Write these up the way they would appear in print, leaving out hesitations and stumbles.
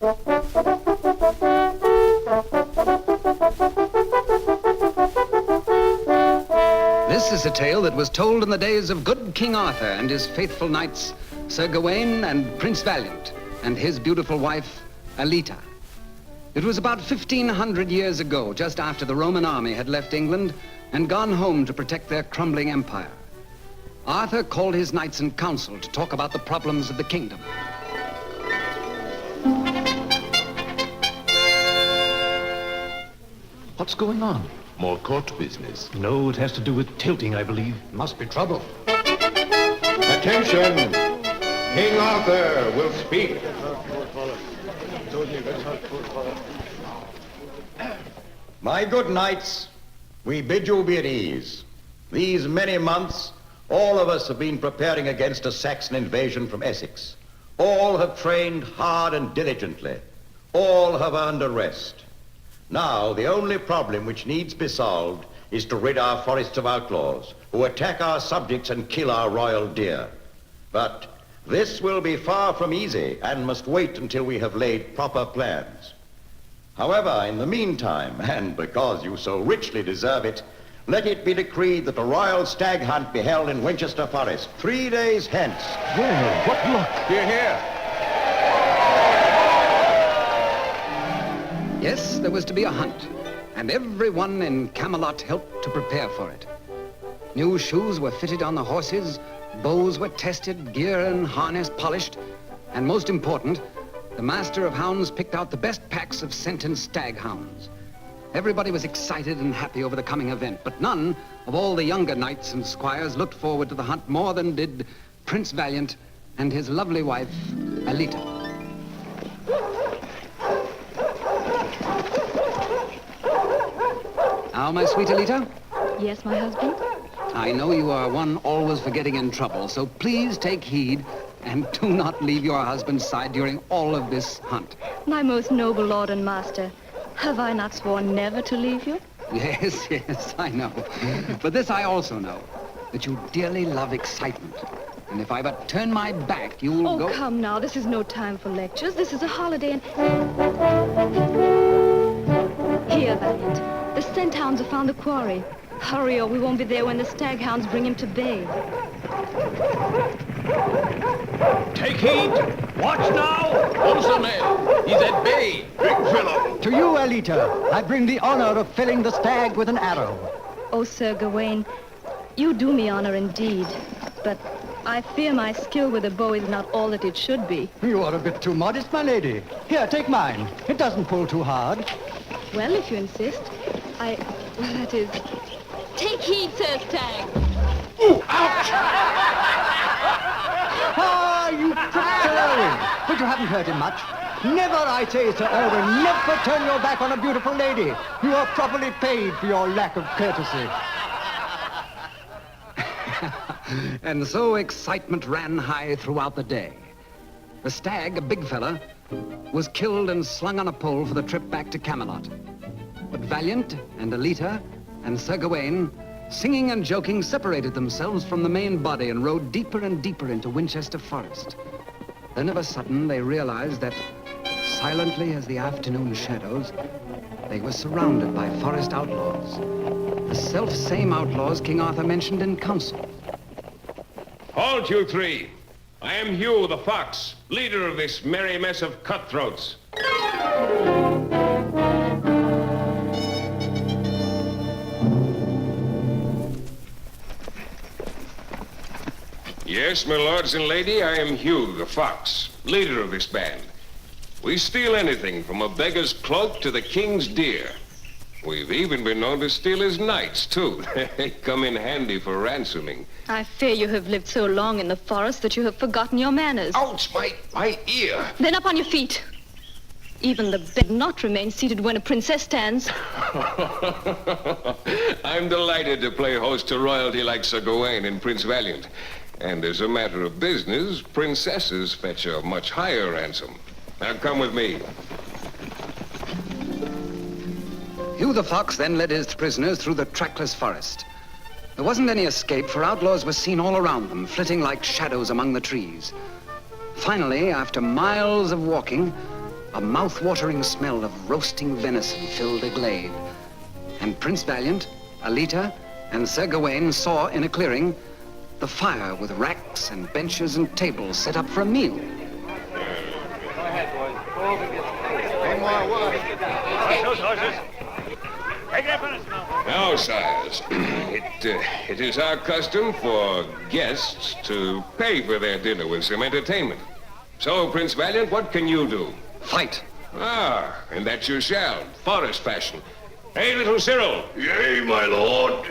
This is a tale that was told in the days of good King Arthur and his faithful knights, Sir Gawain and Prince Valiant, and his beautiful wife, Alita. It was about 1,500 years ago, just after the Roman army had left England and gone home to protect their crumbling empire. Arthur called his knights in council to talk about the problems of the kingdom. What's going on? More court business. No, it has to do with tilting, I believe. Must be trouble. Attention! King Arthur will speak. My good knights, we bid you be at ease. These many months, all of us have been preparing against a Saxon invasion from Essex. All have trained hard and diligently. All have earned a rest. Now, the only problem which needs be solved is to rid our forests of outlaws who attack our subjects and kill our royal deer. But this will be far from easy and must wait until we have laid proper plans. However, in the meantime, and because you so richly deserve it, let it be decreed that a royal stag hunt be held in Winchester Forest 3 days hence. Well, what luck. Hear, hear. Yes, there was to be a hunt, and everyone in Camelot helped to prepare for it. New shoes were fitted on the horses, bows were tested, gear and harness polished, and most important, the master of hounds picked out the best packs of scent and stag hounds. Everybody was excited and happy over the coming event, but none of all the younger knights and squires looked forward to the hunt more than did Prince Valiant and his lovely wife, Alita. Now, my sweet Alita? Yes, my husband? I know you are one always for getting in trouble, so please take heed and do not leave your husband's side during all of this hunt. My most noble lord and master, have I not sworn never to leave you? Yes, yes, I know. But this I also know, that you dearly love excitement. And if I but turn my back, you'll go... Oh, come now, this is no time for lectures. This is a holiday and... Here, Valiant. The scent hounds have found the quarry. Hurry or we won't be there when the stag hounds bring him to bay. Take heed! Watch now! Also, man, he's at bay. Big fellow. To you, Alita, I bring the honor of felling the stag with an arrow. Oh, Sir Gawain, you do me honor indeed. But I fear my skill with a bow is not all that it should be. You are a bit too modest, my lady. Here, take mine. It doesn't pull too hard. Well, if you insist. Well, that is... Take heed, Sir Stag. Ooh, ouch! Ah, you pricked Sir Owen. But you haven't hurt him much. Never, I say, Sir Owen, never turn your back on a beautiful lady. You are properly paid for your lack of courtesy. And so excitement ran high throughout the day. The stag, a big fella, was killed and slung on a pole for the trip back to Camelot. But Valiant and Alita and Sir Gawain, singing and joking, separated themselves from the main body and rode deeper and deeper into Winchester Forest. Then of a sudden they realized that, silently as the afternoon shadows, they were surrounded by forest outlaws. The self-same outlaws King Arthur mentioned in council. Halt, you three. I am Hugh the Fox, leader of this merry mess of cutthroats. Yes, my lords and lady, I am Hugh the Fox, leader of this band. We steal anything from a beggar's cloak to the king's deer. We've even been known to steal his knights, too. They come in handy for ransoming. I fear you have lived so long in the forest that you have forgotten your manners. Ouch, my ear. Then up on your feet. Even the bed not remain seated when a princess stands. I'm delighted to play host to royalty like Sir Gawain and Prince Valiant. And as a matter of business, princesses fetch a much higher ransom. Now come with me. Hugh the Fox then led his prisoners through the trackless forest. There wasn't any escape, for outlaws were seen all around them, flitting like shadows among the trees. Finally, after miles of walking, A mouth-watering smell of roasting venison filled the glade. And Prince Valiant, Alita, and Sir Gawain saw in a clearing the fire with racks and benches and tables set up for a meal. Now, sires, it is our custom for guests to pay for their dinner with some entertainment. So, Prince Valiant, what can you do? Fight. Ah, and that you shall, forest fashion. Hey, little Cyril. Yea, my lord.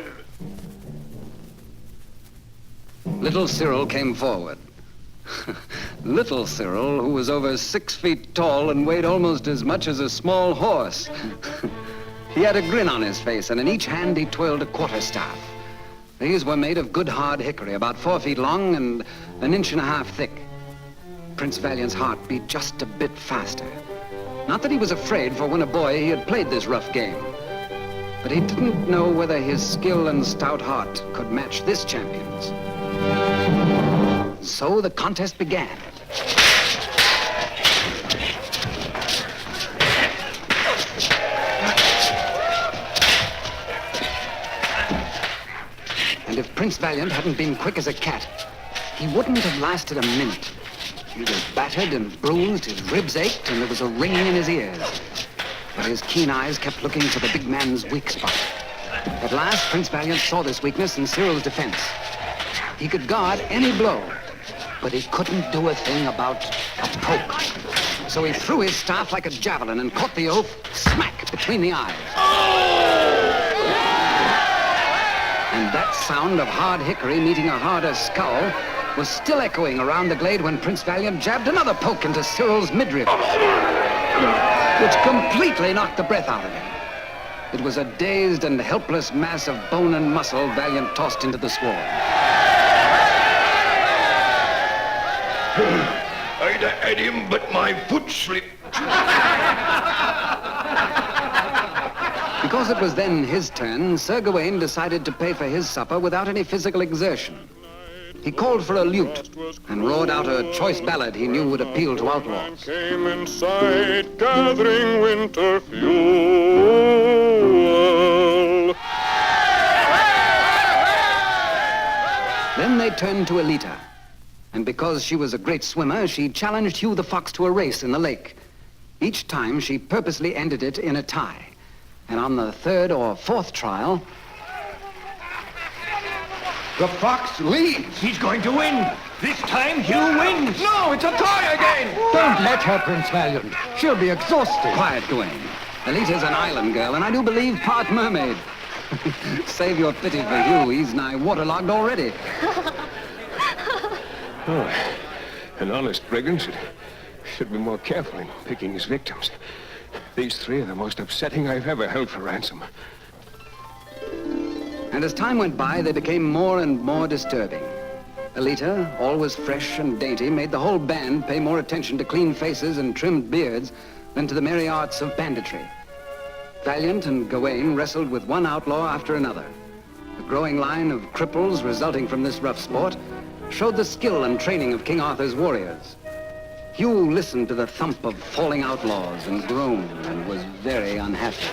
Little Cyril came forward. Little Cyril, who was over 6 feet tall and weighed almost as much as a small horse. He had a grin on his face, and in each hand he twirled a quarterstaff. These were made of good hard hickory, about 4 feet long and 1.5 inches thick. Prince Valiant's heart beat just a bit faster. Not that he was afraid, for when a boy he had played this rough game. But he didn't know whether his skill and stout heart could match this champion's. So the contest began. And if Prince Valiant hadn't been quick as a cat, he wouldn't have lasted a minute. He was battered and bruised, his ribs ached, and there was a ringing in his ears. But his keen eyes kept looking for the big man's weak spot. At last, Prince Valiant saw this weakness in Cyril's defense. He could guard any blow, but he couldn't do a thing about a poke. So he threw his staff like a javelin and caught the oaf smack between the eyes. And that sound of hard hickory meeting a harder skull was still echoing around the glade when Prince Valiant jabbed another poke into Cyril's midriff, which completely knocked the breath out of him. It was a dazed and helpless mass of bone and muscle Valiant tossed into the sward. I'd have had him, but my foot slipped. Because it was then his turn, Sir Gawain decided to pay for his supper without any physical exertion. He called for a lute and roared out a choice ballad he knew would appeal to outlaws. Came in sight, gathering winter fuel. Then they turned to Alita. And because she was a great swimmer, she challenged Hugh the Fox to a race in the lake. Each time, she purposely ended it in a tie. And on the 3rd or 4th trial, The fox leads. He's going to win. This time, Hugh wins. No, it's a tie again. Don't let her, Prince Valiant. She'll be exhausted. quiet, Gawain. Alita's an island girl, and I do believe part mermaid. Save your pity for Hugh. He's nigh waterlogged already. Oh, an honest brigand should be more careful in picking his victims. These 3 are the most upsetting I've ever held for ransom. And as time went by, they became more and more disturbing. Alita, always fresh and dainty, made the whole band pay more attention to clean faces and trimmed beards than to the merry arts of banditry. Valiant and Gawain wrestled with one outlaw after another. The growing line of cripples resulting from this rough sport showed the skill and training of King Arthur's warriors. Hugh listened to the thump of falling outlaws and groaned and was very unhappy.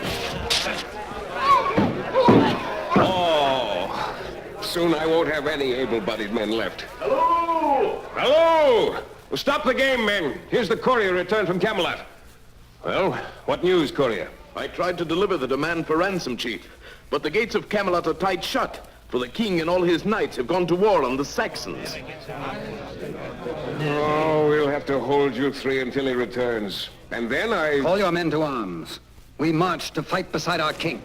Oh, soon I won't have any able-bodied men left. Hello! Hello! Well, stop the game, men. Here's the courier returned from Camelot. Well, what news, courier? I tried to deliver the demand for ransom, Chief, but the gates of Camelot are tight shut, for the king and all his knights have gone to war on the Saxons. Oh, we'll have to hold you 3 until he returns. And then Call your men to arms. We march to fight beside our king.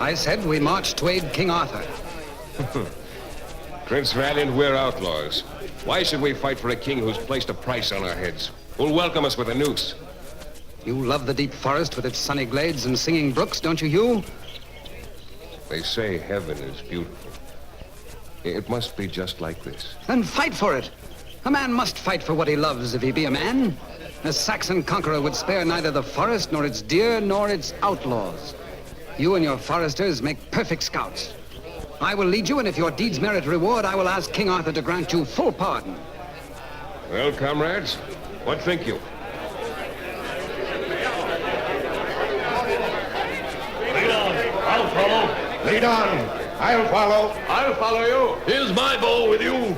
I said we march to aid King Arthur. Prince Valiant, we're outlaws. Why should we fight for a king who's placed a price on our heads? Who'll welcome us with a noose? You love the deep forest with its sunny glades and singing brooks, don't you, Hugh? They say heaven is beautiful. It must be just like this. Then fight for it. A man must fight for what he loves if he be a man. A Saxon conqueror would spare neither the forest, nor its deer, nor its outlaws. You and your foresters make perfect scouts. I will lead you, and if your deeds merit reward, I will ask King Arthur to grant you full pardon. Well, comrades, what think you? Lead on. I'll follow. Lead on. I'll follow. I'll follow you. Here's my bow with you.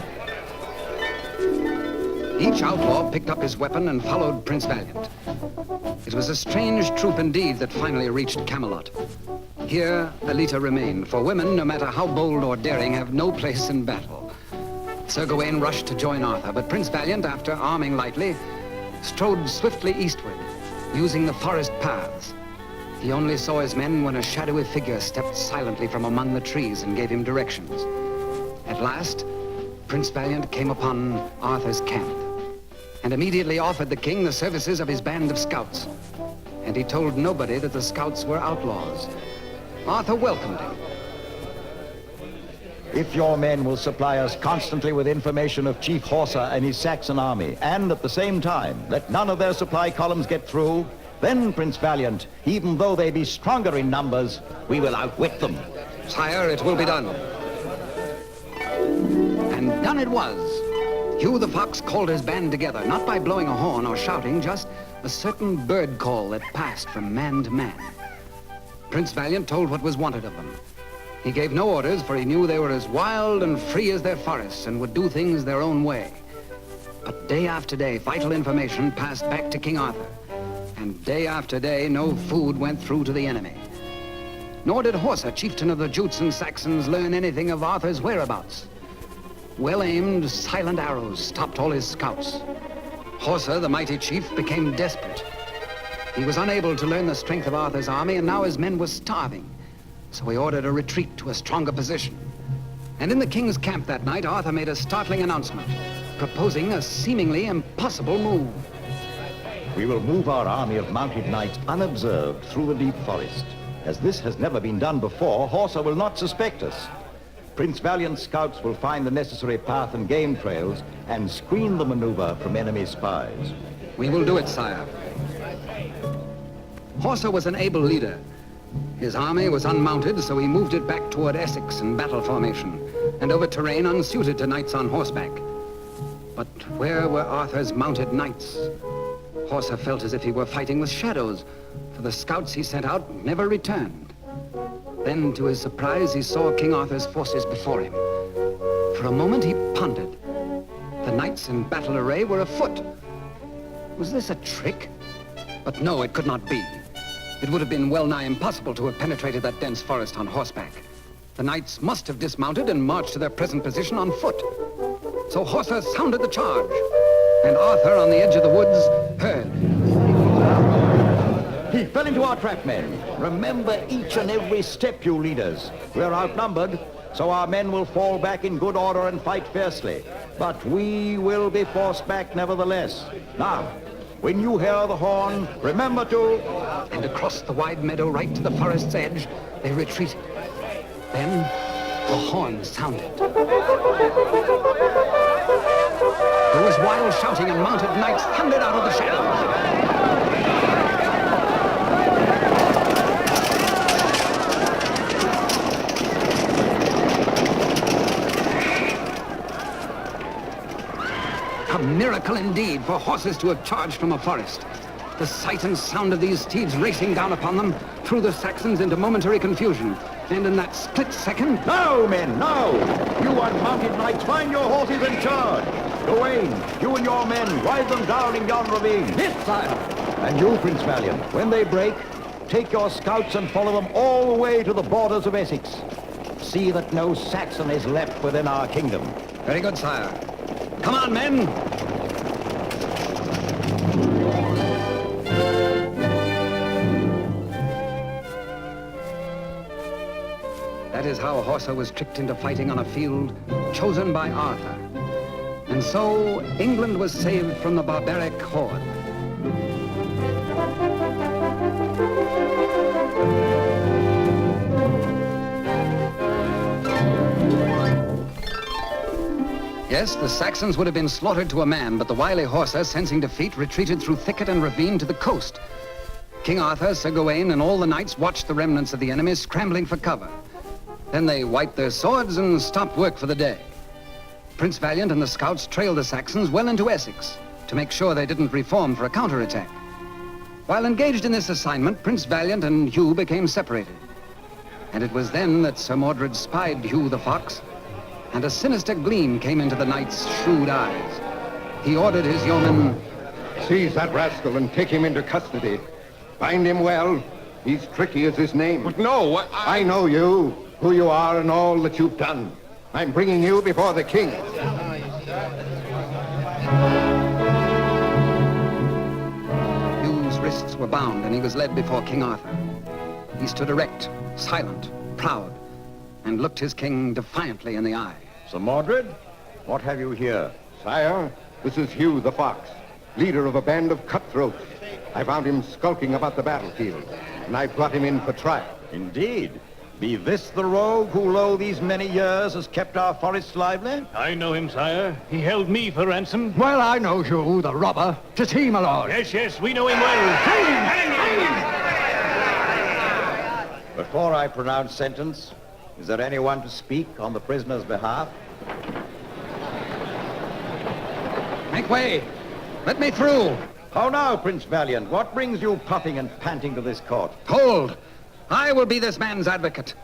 Each outlaw picked up his weapon and followed Prince Valiant. It was a strange troop indeed that finally reached Camelot. Here, Alita remained, for women, no matter how bold or daring, have no place in battle. Sir Gawain rushed to join Arthur, but Prince Valiant, after arming lightly, strode swiftly eastward, using the forest paths. He only saw his men when a shadowy figure stepped silently from among the trees and gave him directions. At last, Prince Valiant came upon Arthur's camp and immediately offered the king the services of his band of scouts. And he told nobody that the scouts were outlaws. Arthur welcomed him. If your men will supply us constantly with information of Chief Horsa and his Saxon army, and at the same time, let none of their supply columns get through, then, Prince Valiant, even though they be stronger in numbers, we will outwit them. Sire, it will be done. And done it was. Hugh the Fox called his band together, not by blowing a horn or shouting, just a certain bird call that passed from man to man. Prince Valiant told what was wanted of them. He gave no orders, for he knew they were as wild and free as their forests and would do things their own way. But day after day, vital information passed back to King Arthur. And day after day, no food went through to the enemy. Nor did Horsa, chieftain of the Jutes and Saxons, learn anything of Arthur's whereabouts. Well-aimed, silent arrows stopped all his scouts. Horsa, the mighty chief, became desperate. He was unable to learn the strength of Arthur's army, and now his men were starving. So he ordered a retreat to a stronger position. And in the king's camp that night, Arthur made a startling announcement, proposing a seemingly impossible move. We will move our army of mounted knights unobserved through the deep forest. As this has never been done before, Horsa will not suspect us. Prince Valiant's scouts will find the necessary path and game trails and screen the maneuver from enemy spies. We will do it, sire. Horsa was an able leader. His army was unmounted, so he moved it back toward Essex in battle formation and over terrain unsuited to knights on horseback. But where were Arthur's mounted knights? Horsa felt as if he were fighting with shadows, for the scouts he sent out never returned. Then, to his surprise, he saw King Arthur's forces before him. For a moment, he pondered. The knights in battle array were afoot. Was this a trick? But no, it could not be. It would have been well-nigh impossible to have penetrated that dense forest on horseback. The knights must have dismounted and marched to their present position on foot. So Horsa sounded the charge, and Arthur, on the edge of the woods, heard. He fell into our trap, men. Remember each and every step, you leaders. We're outnumbered, so our men will fall back in good order and fight fiercely. But we will be forced back nevertheless. Now, when you hear the horn, remember to... And across the wide meadow right to the forest's edge, they retreated. Then the horn sounded. There was wild shouting, and mounted knights thundered out of the shadows. A miracle indeed for horses to have charged from a forest. The sight and sound of these steeds racing down upon them threw the Saxons into momentary confusion. And in that split second... Now, men, now! You unmounted knights, find your horses and charge! Gawain, you and your men, ride them down in yon ravine. Yes, sire. And you, Prince Valiant, when they break, take your scouts and follow them all the way to the borders of Essex. See that no Saxon is left within our kingdom. Very good, sire. Come on, men! That is how Horsa was tricked into fighting on a field chosen by Arthur. And so England was saved from the barbaric horde. Yes, the Saxons would have been slaughtered to a man, but the wily Horsa, sensing defeat, retreated through thicket and ravine to the coast. King Arthur, Sir Gawain, and all the knights watched the remnants of the enemy scrambling for cover. Then they wiped their swords and stopped work for the day. Prince Valiant and the scouts trailed the Saxons well into Essex to make sure they didn't reform for a counterattack. While engaged in this assignment, Prince Valiant and Hugh became separated. And it was then that Sir Mordred spied Hugh the fox, and a sinister gleam came into the knight's shrewd eyes. He ordered his yeomen, Seize that rascal and take him into custody. Bind him well. He's tricky as his name. But no, I know you, who you are, and all that you've done. I'm bringing you before the king. Hugh's wrists were bound, and he was led before King Arthur. He stood erect, silent, proud, and looked his king defiantly in the eye. Sir Mordred, what have you here? Sire, this is Hugh the Fox, leader of a band of cutthroats. I found him skulking about the battlefield, and I brought him in for trial. Indeed. Be this the rogue who, lo, these many years has kept our forests lively? I know him, sire. He held me for ransom. Well, I know Hugh, the robber. 'Tis he, my lord. Yes, yes, we know him well. Hang him! Before I pronounce sentence, is there anyone to speak on the prisoner's behalf? Make way! Let me through! How now, Prince Valiant? What brings you puffing and panting to this court? Hold! I will be this man's advocate.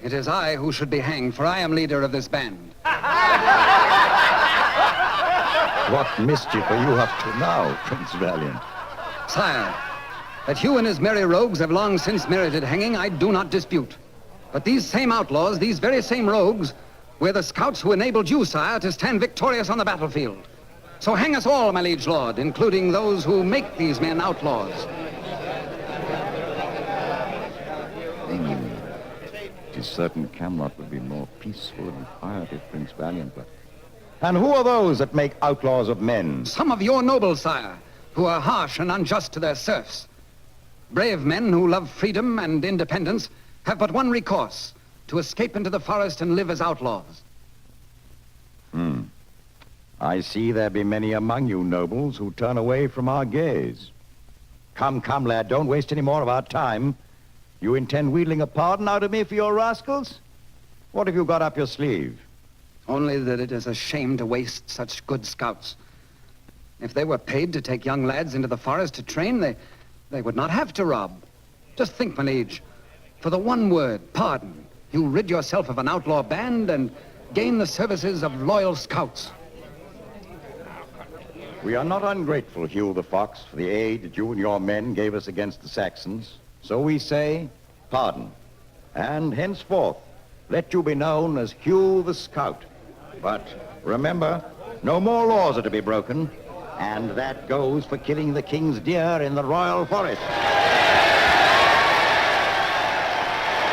It is I who should be hanged, for I am leader of this band. What mischief are you up to now, Prince Valiant? Sire, that Hugh and his merry rogues have long since merited hanging, I do not dispute. But these same outlaws, these very same rogues, were the scouts who enabled you, sire, to stand victorious on the battlefield. So hang us all, my liege lord, including those who make these men outlaws. It is certain Camelot would be more peaceful and quiet if Prince Valiant were. And who are those that make outlaws of men? Some of your nobles, sire, who are harsh and unjust to their serfs. Brave men who love freedom and independence have but one recourse, to escape into the forest and live as outlaws. I see there be many among you nobles who turn away from our gaze. Come, come, lad, don't waste any more of our time. You intend wheedling a pardon out of me for your rascals? What have you got up your sleeve? Only that it is a shame to waste such good scouts. If they were paid to take young lads into the forest to train, they would not have to rob. Just think, my liege, for the one word, pardon, you rid yourself of an outlaw band and gain the services of loyal scouts. We are not ungrateful, Hugh the Fox, for the aid that you and your men gave us against the Saxons. So we say, pardon. And henceforth, let you be known as Hugh the Scout. But remember, no more laws are to be broken. And that goes for killing the king's deer in the royal forest.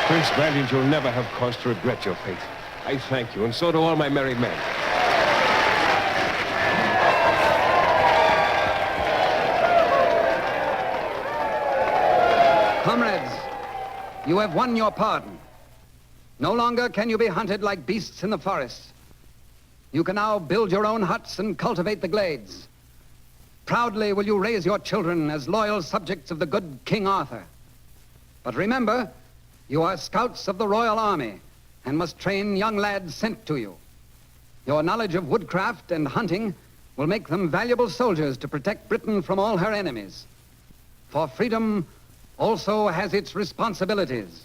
Prince Valiant, you'll never have cause to regret your fate. I thank you, and so do all my merry men. Comrades, you have won your pardon. No longer can you be hunted like beasts in the forest. You can now build your own huts and cultivate the glades. Proudly will you raise your children as loyal subjects of the good King Arthur. But remember, you are scouts of the royal army and must train young lads sent to you. Your knowledge of woodcraft and hunting will make them valuable soldiers to protect Britain from all her enemies. For freedom also has its responsibilities.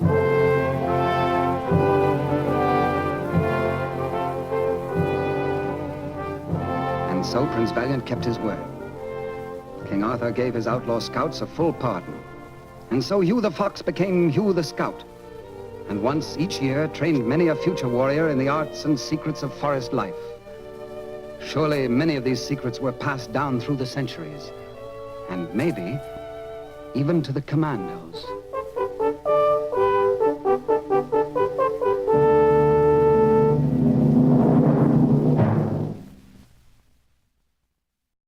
And so Prince Valiant kept his word. King Arthur gave his outlaw scouts a full pardon. And so Hugh the Fox became Hugh the Scout. And once each year trained many a future warrior in the arts and secrets of forest life. Surely many of these secrets were passed down through the centuries. And maybe even to the commandos.